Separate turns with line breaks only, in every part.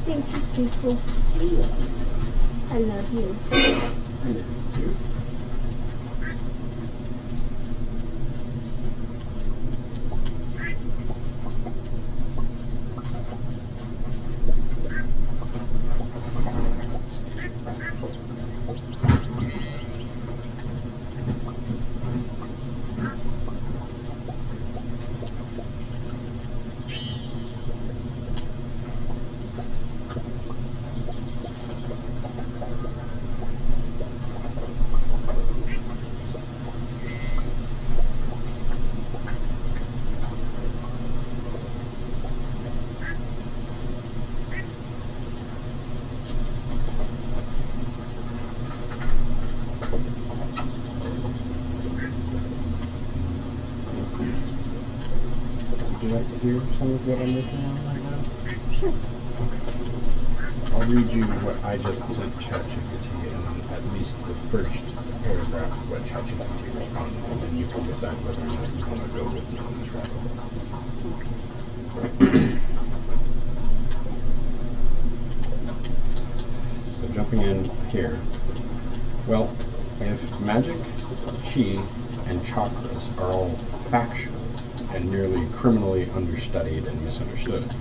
Thanks, you Space Wolf. I love you.
I love you. Would you like to hear some of what I'm working on right now?
Sure.
I'll read you what I just sent ChatGPT and at least the first paragraph of what ChatGPT responded, and then you can decide whether or not you want to go with me on this rabbit hole. So jumping in here, well, if magic, chi, and chakras are all factional and merely criminally understudied and misunderstood,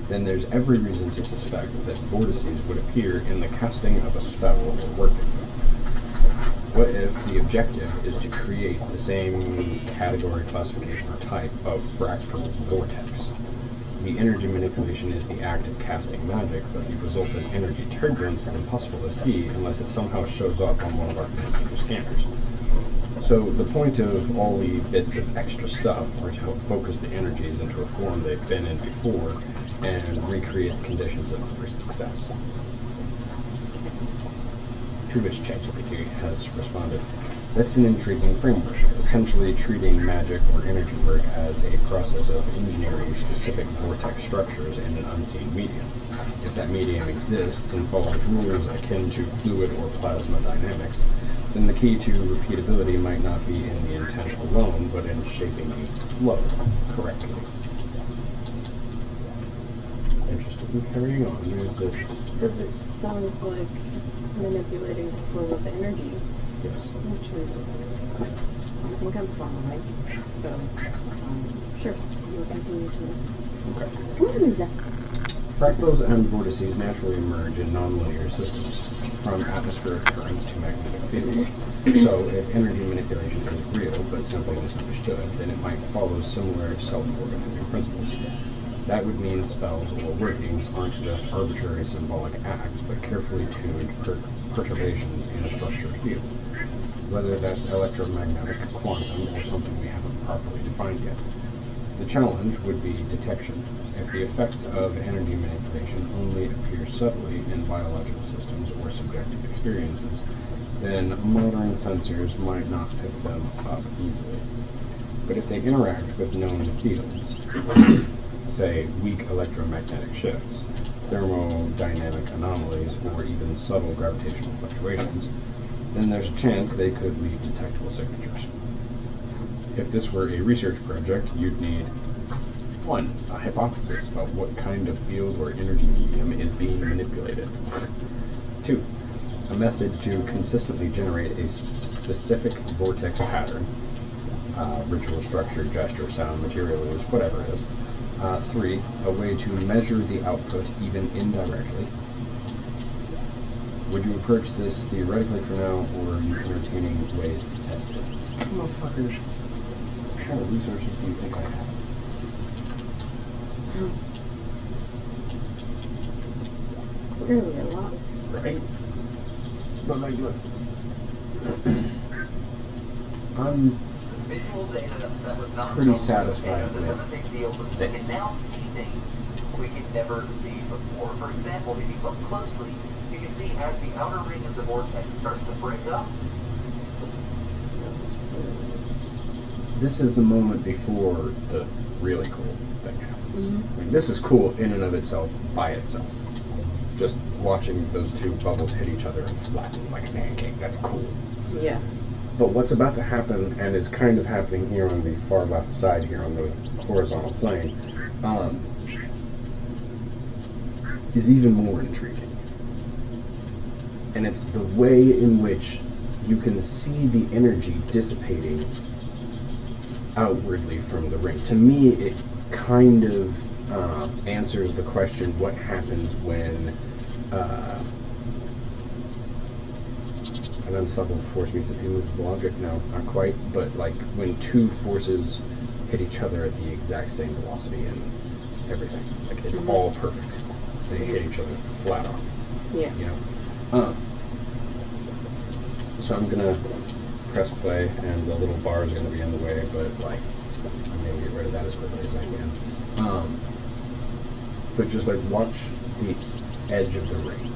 then there's every reason to suspect that vortices would appear in the casting of a spell or working. What if the objective is to create the same category, classification, or type of fractal vortex? The energy manipulation is the act of casting magic, but the resultant energy turbulence is impossible to see unless it somehow shows up on one of our computer scanners. So the point of all the bits of extra stuff are to help focus the energies into a form they've been in before and recreate the conditions of first success. To which ChatGPT has responded, that's an intriguing framework, essentially treating magic or energy work as a process of engineering specific vortex structures in an unseen medium. If that medium exists and follows rules akin to fluid or plasma dynamics, then the key to repeatability might not be in the intent alone, but in shaping the flow correctly. Interested in carrying on. There's this...
Because it sounds like manipulating the flow of energy.
Yes.
Which is, I think I'm following. So, sure, you'll continue to listen.
Okay. Fractals and vortices naturally emerge in nonlinear systems, from atmospheric currents to magnetic fields. So if energy manipulation is real but simply misunderstood, then it might follow similar self-organizing principles. That would mean spells or workings aren't just arbitrary symbolic acts, but carefully tuned perturbations in a structured field, whether that's electromagnetic, quantum, or something we haven't properly defined yet. The challenge would be detection. If the effects of energy manipulation only appear subtly in biological systems or subjective experiences, then modern sensors might not pick them up easily. But if they interact with known fields, say weak electromagnetic shifts, thermodynamic anomalies, or even subtle gravitational fluctuations, then there's a chance they could leave detectable signatures. If this were a research project, you'd need 1. A hypothesis about what kind of field or energy medium is being manipulated. 2. A method to consistently generate a specific vortex pattern, ritual structure, gesture, sound, material use, whatever it is. 3. A way to measure the output, even indirectly. Would you approach this theoretically for now, or are you entertaining ways to test it? Motherfuckers, what kind of resources do you think I have?
Clearly a lot.
Right? But like, listen. I'm pretty satisfied with this.
We could never see before. For example, if you look closely, you can see as the outer ring of the vortex starts to break up.
This is the moment before the really cool thing happens. I mean, this is cool in and of itself, by itself. Just watching those two bubbles hit each other and flatten like a pancake, that's cool.
Yeah.
But what's about to happen, and is kind of happening here on the far left side here on the horizontal plane, is even more intriguing. And it's the way in which you can see the energy dissipating outwardly from the ring. To me, it kind of answers the question, what happens when an unstoppable force meets an immovable object? No, not quite, but like when two forces hit each other at the exact same velocity and everything. Like it's all perfect. They hit each other flat on.
Yeah.
You know? So I'm gonna press play, and the little bar is gonna be in the way, but like I'm gonna get rid of that as quickly as I can. But just like watch the edge of the ring.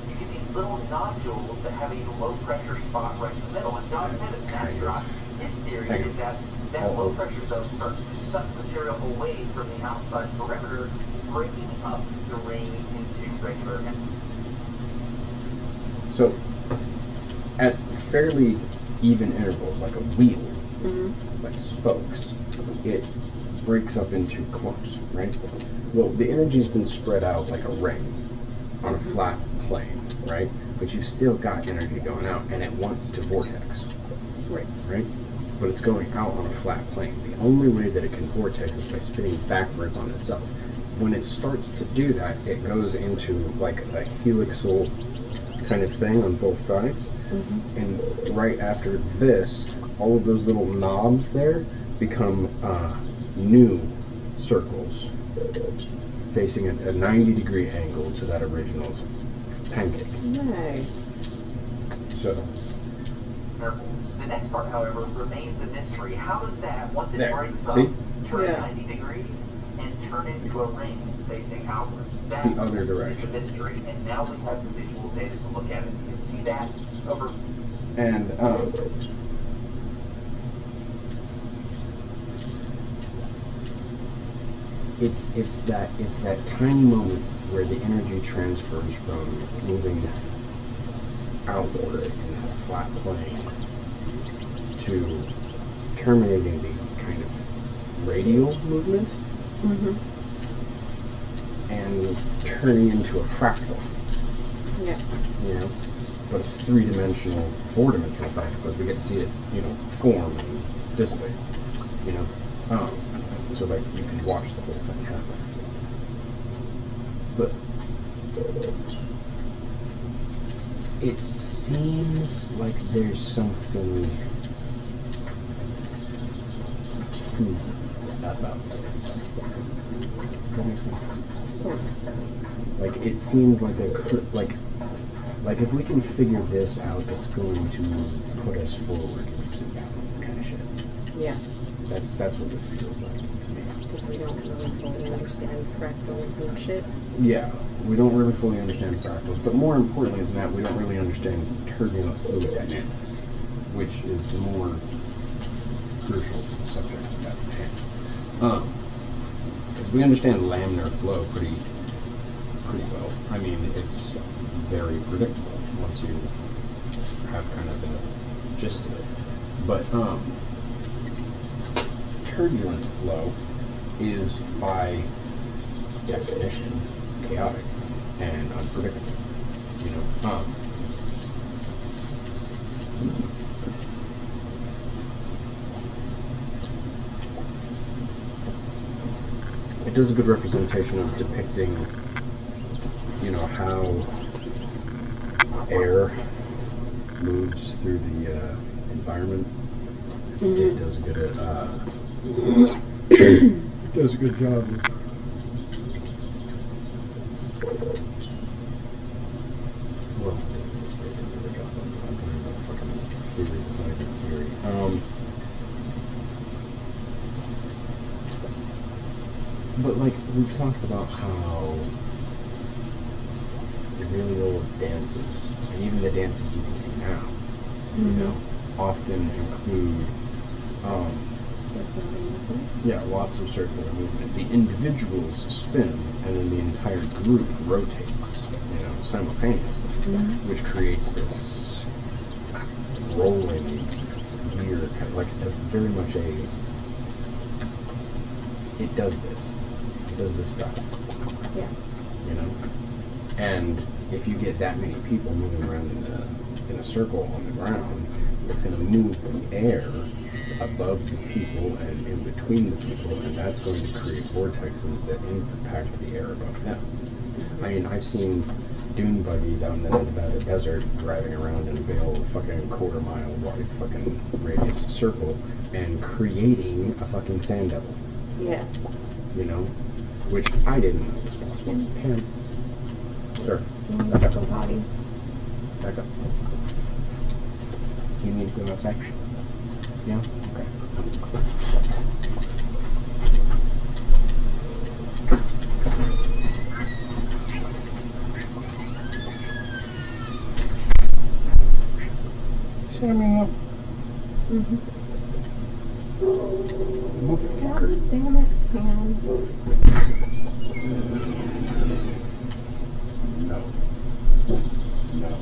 You get these little nodules that have a low pressure spot right in the middle. And John
That's
Bennett,
kind
astronaut,
of-
his theory
hang
is
on.
that low pressure zone starts to suck material away from the outside perimeter, breaking up the ring into regular energy.
So at fairly even intervals, like a wheel, like spokes, it breaks up into clumps, right? Well, the energy's been spread out like a ring on a flat plane, right? But you've still got energy going out, and it wants to vortex,
Right.
right? But it's going out on a flat plane. The only way that it can vortex is by spinning backwards on itself. When it starts to do that, it goes into like a helixal kind of thing on both sides. And right after this, all of those little knobs there become new circles facing a 90-degree angle to that original pancake.
Nice.
So
Intervals. The next part, however, remains a mystery. How does that, once it
There.
breaks
See?
up, turn
Yeah.
90 degrees and turn into a ring facing outwards? That
The other direction.
is the mystery, and now we have the visual data to look at it. You can see that over.
and it's that tiny moment where the energy transfers from moving outward in a flat plane to terminating the kind of radial movement and turning into a fractal,
Yeah.
you know, but a three-dimensional, four-dimensional fractal, because we get to see it, you know, form and dissipate, you know. So like you can watch the whole thing happen. But it seems like there's something key about this. Does that make sense?
Sort of.
Like it seems like a like if we can figure this out, it's going to put us forward leaps and bounds, kind of shit.
Yeah.
That's what this feels like to me.
Because we don't really fully understand fractals and shit.
Yeah, we don't really fully understand fractals, but more importantly than that, we don't really understand turbulent fluid dynamics, which is the more crucial subject of that hand. Because we understand laminar flow pretty well. I mean, it's very predictable once you have kind of the gist of it. But turbulent flow is by definition chaotic and unpredictable. You know, it does a good representation of depicting, you know, how air moves through the environment. It does a good it does a good job of well, it does a good job of I'm talking about fucking theory, it's not even a theory. But like we've talked about how the really old dances, and even the dances you can see now, you know, often include
Circular movement.
yeah, lots of circular movement. The individuals spin, and then the entire group rotates, you know, simultaneously, which creates this rolling gear, kind of like very much a. It does this. does this stuff.
Yeah.
You know? And if you get that many people moving around in a circle on the ground, it's going to move the air above the people and in between the people, and that's going to create vortexes that impact the air above them. I mean, I've seen dune buggies out in the Nevada desert driving around in a big old fucking quarter-mile wide fucking radius circle and creating a fucking sand devil.
Yeah.
You know? Which I didn't know was possible. Can. Sure.
You need
Back
to
up.
go potty.
Back up. You need to go outside? Yeah? Okay. Samuel.
Mm-hmm.
Motherfucker.
God damn it, man.
No. No.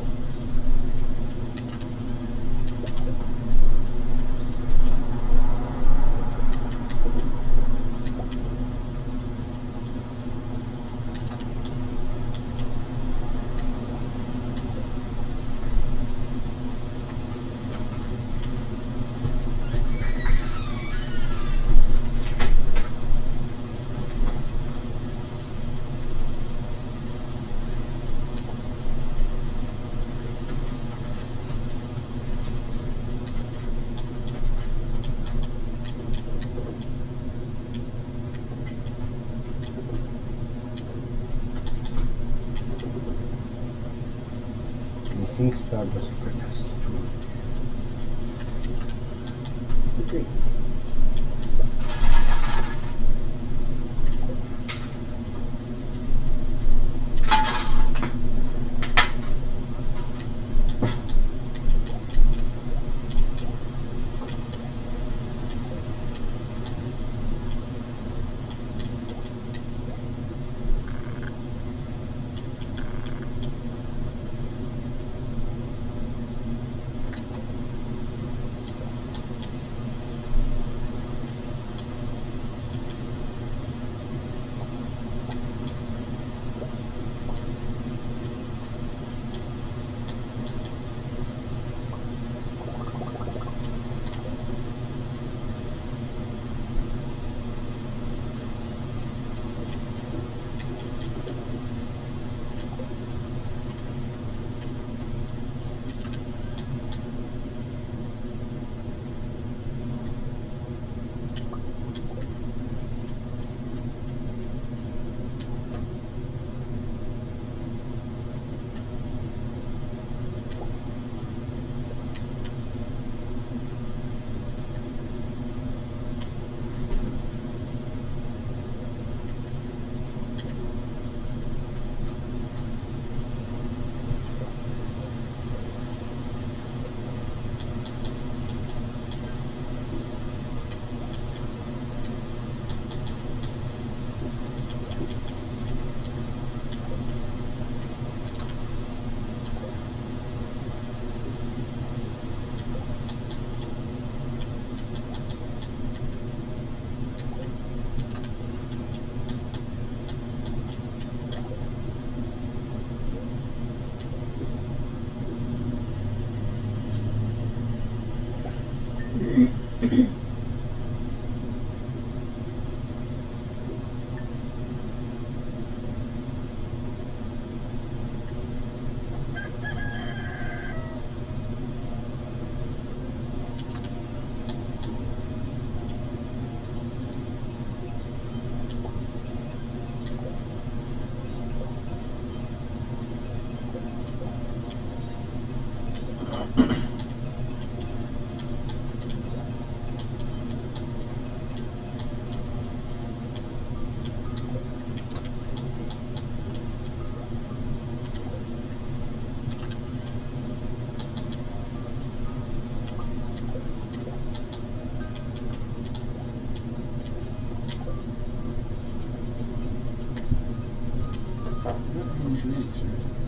Methinks thou dost protest.
Agreed.
What